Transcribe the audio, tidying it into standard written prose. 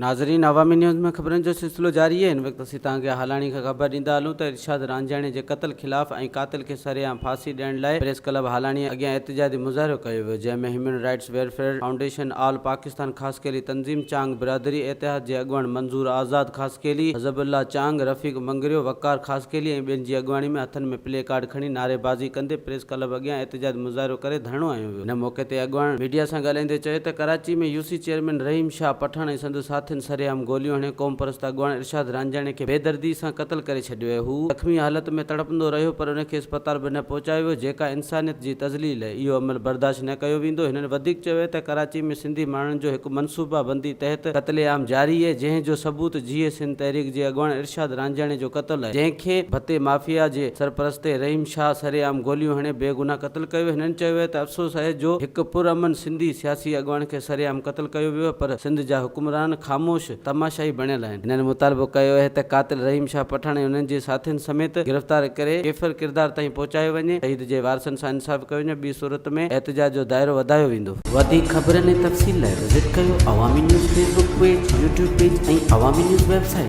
नाज़रीन, अवामी न्यूज़ में ख़बरनि जो सिलसिलो जारी है। इन वक्त असीं तव्हांखे हालाणी खां ख़बर ॾींदा हलूं त इरशाद रांझाणी जे क़त्ल ख़िलाफ़ ऐं क़ातिल खे सरेआम फांसी ॾियण लाइ प्रेस क्लब हालाणी अॻियां एहतिजाजी मुज़ाहिरो कयो वियो, जंहिंमें human rights welfare foundation, all Pakistan Khaskheli तंज़ीम, चांग बिरादरी इतिहाद जे अॻुवाण मंज़ूर आज़ाद ख़ासकेली, हज़बुल्ला चांग, रफ़ीक मंगरियो, वक़ार ख़ासकेली ऐं ॿियनि जी अॻुवाणी में हथनि में प्ले कार्ड खणी नारेबाज़ी कंदे प्रेस क्लब अॻियां एहतिजाजी मुज़ाहिरो करे धरणो आयो वियो। हिन मौक़े ते अॻुवाण मीडिया सां ॻाल्हाईंदे चयो त कराची में यूसी चेयरमैन रहीम शाह पठान ऐं संदसि साथियुनि सरेआम गोलियूं हणे क़ौम परस्त अॻुवाण इरशाद रांझाणी खे बेदर्दी सां क़त्ल करे छॾियो। हू ज़ख़्मी हालत में तड़पंदो रहियो पर उनखे अस्पताल बि न पहुचायो वियो, जेका इंसानियत जी तज़लील आहे। इहो अमल बर्दाश्त न कयो वेंदो। हिननि वधीक चयो त कराची में सिंधी माण्हुनि जो हिकु मनसूबा बंदी तहत क़त्लेआम जारी आहे, जंहिंजो सबूत जीए सिंध तहरीक जे अॻुवाण इरशाद रांझाणी जो क़त्ल आहे, जंहिंखे भते माफ़िया जे सरपरस्ते रहीम शाह सरेआम गोलियूं हणे बेगुनाह क़त्ल कयो। हिननि चयो त अफ़सोस आहे जो हिकु पुरअमन सिंधी सियासी अॻुवाण खे सरेआम क़त्ल कयो वियो, पर सिंध जा हुक्मरान ख़ामोश तमाशाई बणियल आहिनि। हिननि मुतालबो कयो आहे त क़ातिल रहीम शाह पठान ऐं उन्हनि जे साथियुनि समेत गिरफ़्तार करे केफ़र किरदार ताईं पहुचायो वञे, शहीद जे वारसनि सां इंसाफ़ कयो वञे। ॿी सूरत में एहतिजाज जो दाइरो वधायो वेंदो। वधीक ख़बरनि ऐं तफ़सील लाइ विज़िट कयो अवामी news Facebook page, YouTube page ऐं अवामी न्यूज़ वेबसाइट।